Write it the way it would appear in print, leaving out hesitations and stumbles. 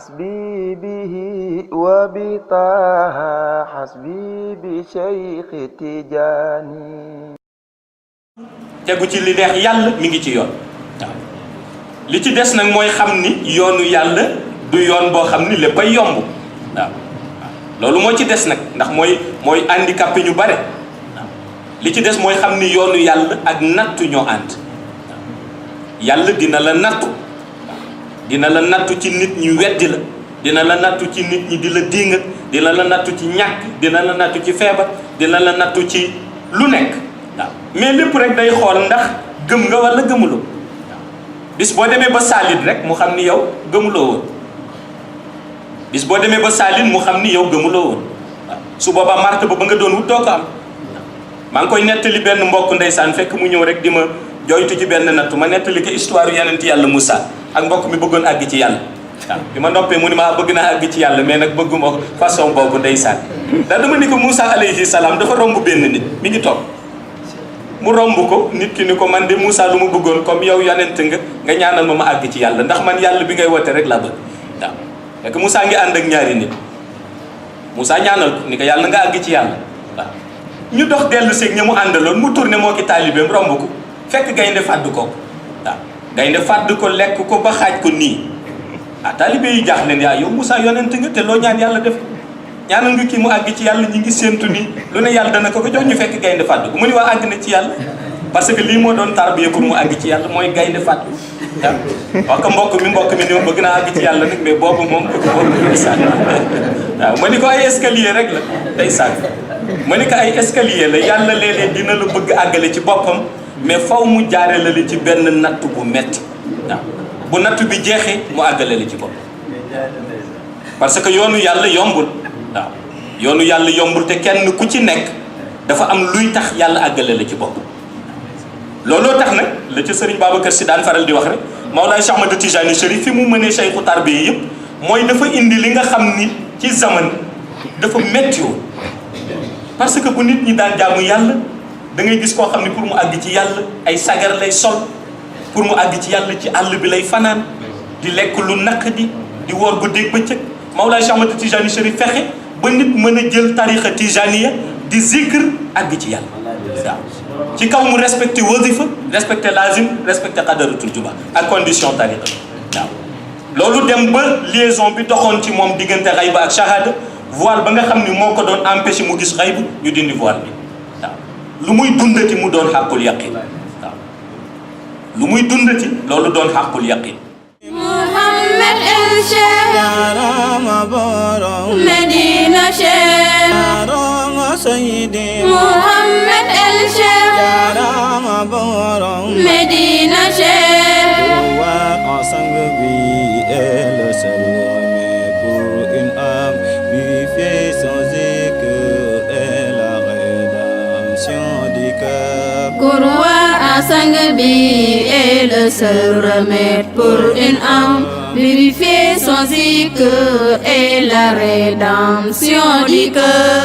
حسبي به وبطه حسبي بشيخ تجاني tegu ci li neex yàlla mi ngi ci yoon waaw li ci des nag mooy xam ni yoonu yàlla du yoon boo xam ni léppay yomb waaw loolu moo ci des nag ndax mooy handicapé ñu bare waaw li ci des mooy xam ni yoonu yàlla ak nattu ñoo ànd waaw yàlla dina la nattu dina la nattu ci nit ñi weddi la dina la nattu ci nit ñi di la dingat dina la nattu ci ñàkk dina la nattu ci feebar dina la nattu ci lu nekk waaw mais lépp rek day xool ndax gëm nga wala gëmuloo waaw bis boo demee ba saalit rek mu xam ni yow gëmuloo woon bis boo demee ba saalit mu xam ni yow gëmuloo woon waaw su boobaa marte ba nga doon wut doo ko am maa ngi koy nettali benn mbokk ndeysaan fekk mu ñëw rek di ma jooytu ci benn nattu ma nettali ko histoire yonent yàlla Moussa ak mbokk mi bëggoon àgg ci yàlla waaw bi ma noppee mu ni ma bëgg naa àgg ci yàlla mais nag bëgguma façon boobu ndeysaan daa dama ni ko Moussa alayhi salaam dafa romb benn nit mi ngi toog mu romb ko nit ki ni ko man de Moussa lu ma bëggoon comme yow yonent nga ñaanal ma àgg ci yàlla ndax man yàlla bi ngay wote rek laa bëgg waaw fekk Moussa ngi ànd ak ñaari nit Moussa ñaanal ko ni ko yàlla nga àgg ci yàlla waaw ñu dox dellu seeg ña mu àndaloon mu tourné moo ki taalibeem romb ko fekk gaynde fàdd ko waaw gaynde fàdd ko lekk ko ba xaaj ko nii taalibe yi jaax leen yaa yow Moussa yonent nga te loo ñaan yàlla def ñaanal nga kii mu àgg ci yàlla ñi ngi séentu nii lu ne yàlla dana ko jox ñu fekk gaynde fàdd ko mu ni waa àgg na ci yàlla parce que lii moo doon tarbiya pour mu àgg ci yàlla mooy gaynde fàdd waaw wax ko mbokk mi ni ma bëgg naa àgg ci yàlla nag mais boobu moom ndeysaan waaw ma ni ko ay escalier rek la ndeysaan ma ni ko ay escalier la yàlla léeg-léeg dina la bëgg àggale ci boppam mais faw mu jaare la ci benn natt bu metti waaw bu natt bi jeexee mu àggale la ci bopp parce que yoonu yàlla yombul waaw yoonu yàlla yombul te kenn ku ci nekk dafa am luy tax yàlla àggale la ci bopp looloo tax nag la ca sëriñ Babacar Si daan faral di wax rek Mawlaay Cheikh Ahmad Tijani Chérif fi mu mënee Cheikhu tarbiya yëpp mooy dafa indi li nga xam ni ci zaman dafa metti woon parce que bu nit ñi daan jaamu yàlla da ngay gis koo xam ne pour mu àgg ci yàlla ay sagar lay sol pour mu àgg ci yàlla ci àll bi lay fanaan di lekk lu naqadi di woor guddeeg bëccëg Mawlaay Cheikh Ahmad Tijani Chérif fexe ba nit mën a jël tarixa tijaniya di zikr àgg ci yàlla waaw ci kaw mu respecté wasifa respecté lazim respecté qadaratul juba ak condition tarixa waaw loolu dem ba liaison bi doxoon ci moom diggante xayba ak shahada voile ba nga xam ni moo ko doon empêché mu gis xaybu ñu dindi voile bi waaw lu muy dundati mu doon xàqul yaqin waaw lu muy dundati loolu doon xàqul yaqin Muhammad el Cheikh Yarama borom Medina Cheikh Yarama Sayyidi Muhammad el Cheikh Yarama borom Medina Cheikh Wa sang bi est le seul remède pour une âme vivifiée sans écueil et la rédemption du cœur. Courroie à sang bi est le seul remède pour une âme purifiée sans écueil et la rédemption du cœur.